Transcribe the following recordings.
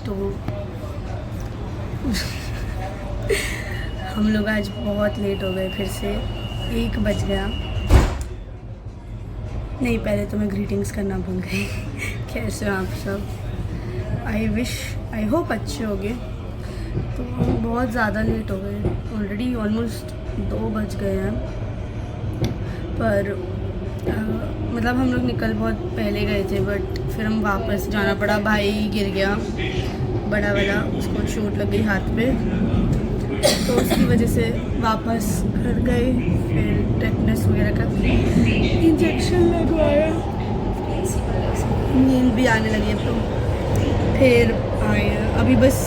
तो हम लोग आज बहुत लेट हो गए, फिर से 1 बज गया। नहीं, पहले तो मैं ग्रीटिंग्स करना भूल गई। कैसे हो आप सब? आई होप अच्छे होंगे। तो बहुत ज़्यादा लेट हो गए, ऑलरेडी ऑलमोस्ट 2 बज गए हैं। पर मतलब हम लोग निकल बहुत पहले गए थे, बट फिर हम वापस जाना पड़ा। भाई गिर गया बड़ा वाला, उसको चोट लग गई हाथ पे, तो उसकी वजह से वापस घर गए। फिर टेटनस वगैरह का इंजेक्शन लगवाया, नींद भी आने लगी अब तो। फिर आए, अभी बस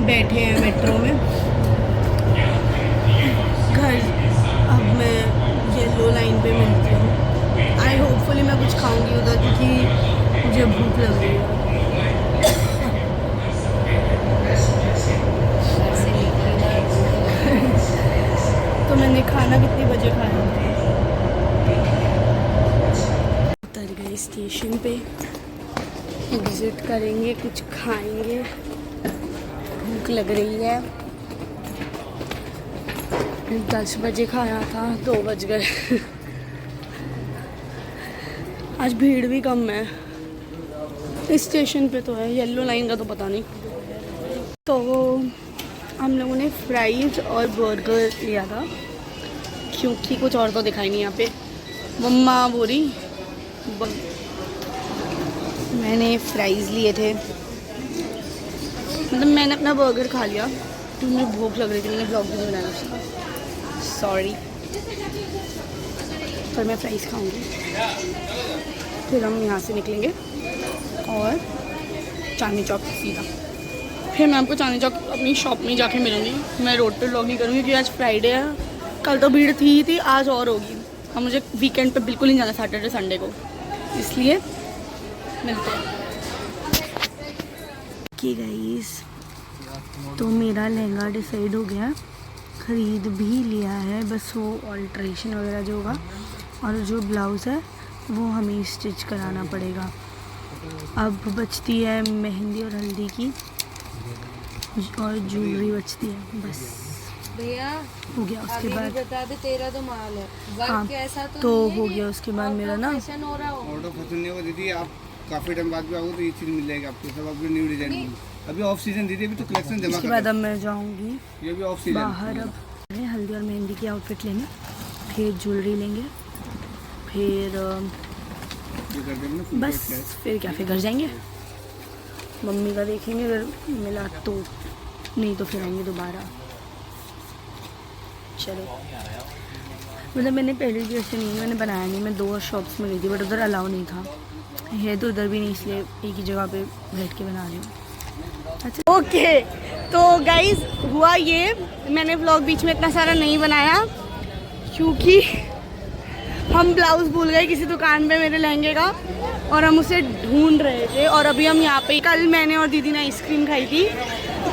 बैठे हैं मेट्रो में घर। अब मैं येलो लाइन पे मिलती हूँ। आई होपफुली मैं कुछ खाऊंगी उधर, क्योंकि मुझे भूख लग रही है। तो मैंने खाना कितने बजे खाया? उतर गए स्टेशन पे, एग्जिट करेंगे, कुछ खाएंगे, भूख लग रही है। 10 बजे खाया था, 2 बज गए। आज भीड़ भी कम है इस स्टेशन पे, तो है येलो लाइन का तो पता नहीं। तो हम लोगों ने फ्राइज और बर्गर लिया था, क्योंकि कुछ और तो दिखाई नहीं यहाँ पे। मम्मा बोली मैंने फ्राइज़ लिए थे, मतलब मैंने अपना बर्गर खा लिया, तो मुझे भूख लग रही थी, मैंने ब्लॉग भी नहीं बनाया उसका, सॉरी। पर मैं फ्राइज़ खाऊंगी। फिर हम यहाँ से निकलेंगे और चांदनी चौक सीधा। फिर मैं आपको चांदनी चौक अपनी शॉप में जाके मिलूँगी। मैं रोड पे व्लॉग नहीं करूँगी, क्योंकि आज फ्राइडे है। कल तो भीड़ थी, आज और होगी। और मुझे वीकेंड पे बिल्कुल नहीं जाना, सैटरडे संडे को, इसलिए मिलते हैं। कि गाइस, तो मेरा लहंगा डिसाइड हो गया, ख़रीद भी लिया है, बस वो ऑल्ट्रेशन वगैरह जो होगा, और जो ब्लाउज़ है वो हमें स्टिच कराना पड़ेगा। अब बचती है मेहंदी और हल्दी की, और ज्वेलरी बचती है, बस भैया हो गया। उसके बाद बता दे, तेरा तो माल है, हाँ, कैसा तो हो गया। उसके बाद मेरा ना ऑर्डर खत्म नहीं हुआ दीदी, आप काफ़ी टाइम बाद भी आओगे तो ये चीज़ मिल जाएगी आपको, सब आपको न्यू डिजाइन। अभी ऑफ सीजन दीदी, अभी तो कलेक्शन जमा। उसके बाद अब मैं जाऊंगी ये भी ऑफ सीजन बाहर। अब हल्दी और मेहंदी की आउटफिट लेंगे, फिर ज्वेलरी लेंगे, फिर बस फिर क्या, फिर घर जाएंगे। मम्मी का देखेंगे, अगर मिला तो, नहीं तो फिर आएंगे दोबारा। चलो, मतलब मैंने पहले भी ऐसे नहीं, मैंने बनाया नहीं, मैं 2 शॉप्स में गई थी, बट उधर अलाउ नहीं था, है तो उधर भी नहीं, इसलिए एक ही जगह पे बैठ के बना रही हूँ। अच्छा, ओके। तो गाइज हुआ ये, मैंने व्लॉग बीच में इतना सारा नहीं बनाया, क्योंकि हम ब्लाउज़ भूल गए किसी दुकान पे मेरे लहंगे का, और हम उसे ढूंढ रहे थे। और अभी हम यहाँ पे, कल मैंने और दीदी ने आइसक्रीम खाई थी।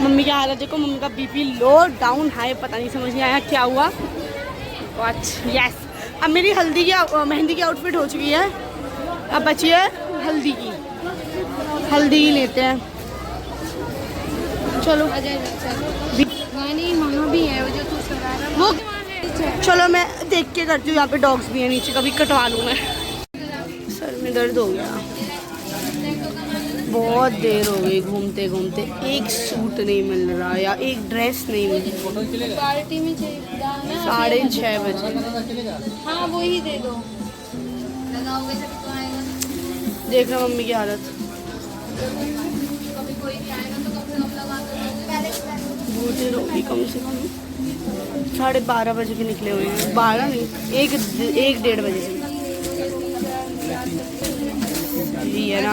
मम्मी की हालत देखो, मम्मी का बीपी लो डाउन हाई, पता नहीं समझ नहीं आया क्या हुआ। यस, अब मेरी हल्दी की मेहंदी की आउटफिट हो चुकी है, अब बची है हल्दी की। हल्दी ही लेते हैं, चलो। नहीं, वहाँ भी है वो जो तू सरा रहा वो चलो मैं देख के करती हूँ। यहाँ पे डॉग्स भी हैं नीचे, कभी कटवा लूँ मैं। सर में दर्द हो गया, बहुत देर हो गई घूमते घूमते, एक सूट नहीं मिल रहा या एक ड्रेस नहीं मिल रही। पार्टी में चाहिए 6:30 बजे। हाँ वही दे दो, लगाओगे जब तो आएगा। देख रहा मम्मी की हालत, कभी कोई भी आएगा तो कम से कम लगा कर बहुत देर होगी, कम से कम 12:30 बजे के निकले हुए हैं। 12 नहीं, 1-1:30 बजे से जी है ना,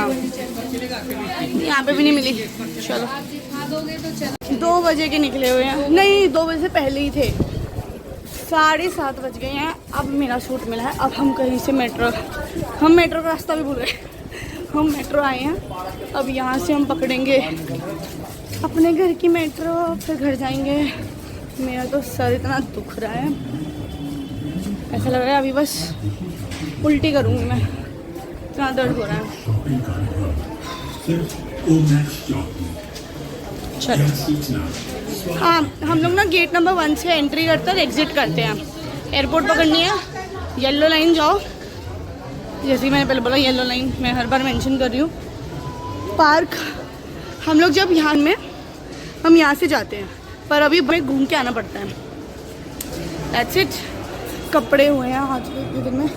यहाँ पे भी नहीं मिली। चलो, दिखा दोगे तो चलो। 2 बजे के निकले हुए हैं, नहीं 2 बजे से पहले ही थे। 7:30 बज गए हैं। अब मेरा सूट मिला है, अब हम कहीं से मेट्रो का रास्ता भी भूल गए। हम मेट्रो आए हैं, अब यहाँ से हम पकड़ेंगे अपने घर की मेट्रो, फिर घर जाएंगे। मेरा तो सर इतना दुख रहा है, ऐसा लग रहा है अभी बस उल्टी करूँगी मैं, इतना दर्द हो रहा है। चलो हाँ, हम लोग ना गेट नंबर 1 से एंट्री करते और एग्जिट करते हैं। एयरपोर्ट पकड़नी है, येलो लाइन जाओ, जैसे ही मैंने पहले बोला येलो लाइन, मैं हर बार मेंशन कर रही हूँ। पार्क हम लोग जब यहाँ में हम यहाँ से जाते हैं, पर अभी हमें घूम के आना पड़ता है। That's it. कपड़े हुए हैं आज के दिन में,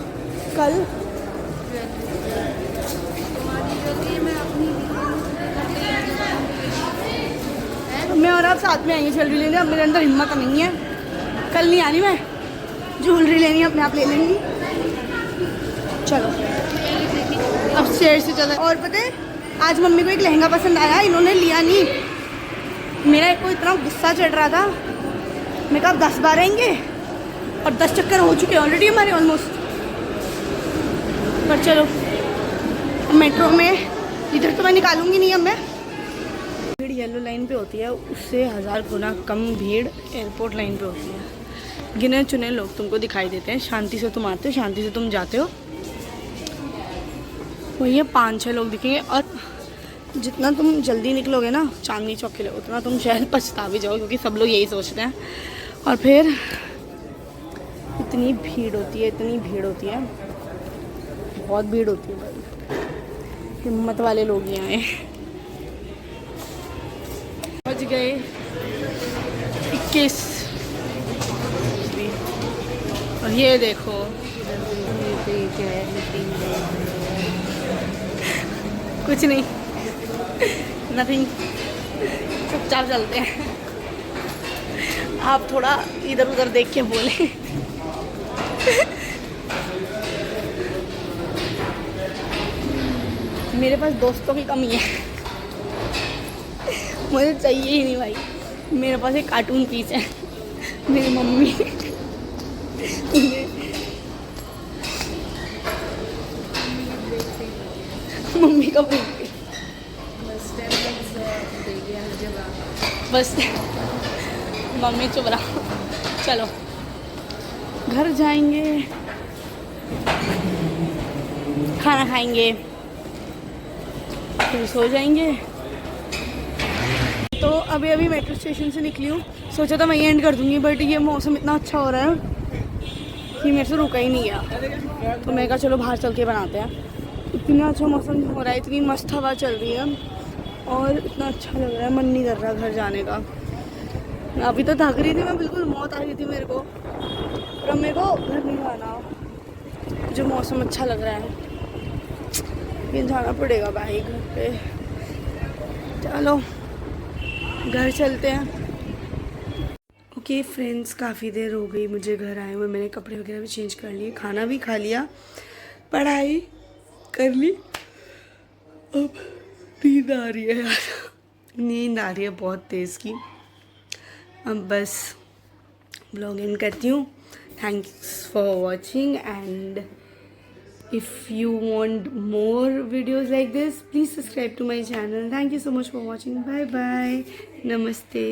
कल मैं और आप साथ में आएंगे ज्वेलरी लेने। अब मेरे अंदर हिम्मत नहीं है, कल नहीं आ रही मैं, ज्वेलरी लेनी है अपने आप ले लेंगी। चलो अब शेयर से चलो। और पता है आज मम्मी को एक लहंगा पसंद आया, इन्होंने लिया नहीं। मेरा को इतना गुस्सा चढ़ रहा था, मैं कहा 10 बार आएंगे और 10 चक्कर हो चुके हैं ऑलरेडी हमारे ऑलमोस्ट। पर चलो मेट्रो में इधर तो मैं निकालूंगी नहीं। अब मैं भीड़ येलो लाइन पे होती है, उससे 1000 गुना कम भीड़ एयरपोर्ट लाइन पे होती है। गिने चुने लोग तुमको दिखाई देते हैं, शांति से तुम आते हो, शांति से तुम जाते हो। वही है 5-6 लोग दिखेंगे। और जितना तुम जल्दी निकलोगे ना चांदनी चौक के लिए, उतना तुम शायद पछता भी जाओ, क्योंकि सब लोग यही सोचते हैं। और फिर इतनी भीड़ होती है, इतनी भीड़ होती है, बहुत भीड़ होती है भाई। हिम्मत वाले लोग ही आए। पहुँच गए 21। और ये देखो कुछ नहीं, नथिंग, चुपचाप चलते हैं। आप थोड़ा इधर उधर देख के बोले। मेरे पास दोस्तों की कमी है, मुझे चाहिए ही नहीं भाई। मेरे पास एक कार्टून पीस है, मेरी मम्मी। मम्मी का बस मम्मी चुप रहा। चलो घर जाएंगे, खाना खाएंगे, फिर सो जाएंगे। तो अभी अभी मेट्रो स्टेशन से निकली हूँ, सोचा था मैं ये एंड कर दूँगी, बट ये मौसम इतना अच्छा हो रहा है कि मेरे से रुका ही नहीं गया। तो मैं कहा चलो बाहर चल के बनाते हैं। इतना अच्छा मौसम हो रहा है, इतनी मस्त हवा चल रही है और इतना अच्छा लग रहा है, मन नहीं कर रहा घर जाने का। अभी तो थक रही थी मैं, बिल्कुल मौत आ रही थी मेरे को, पर अब मेरे को घर नहीं जाना, जो मौसम अच्छा लग रहा है। फिर जाना पड़ेगा भाई घर पे। चलो घर चलते हैं। ओके फ्रेंड्स, काफ़ी देर हो गई मुझे घर आए हुए। मैंने कपड़े वगैरह भी चेंज कर लिए, खाना भी खा लिया, पढ़ाई कर ली। अब नींद आ रही है यार, नींद आ रही है बहुत तेज़ की। अब बस ब्लॉग एंड करती हूँ। Thanks for watching, and if you want more videos like this, please subscribe to my channel. Thank you so much for watching. Bye bye. Namaste.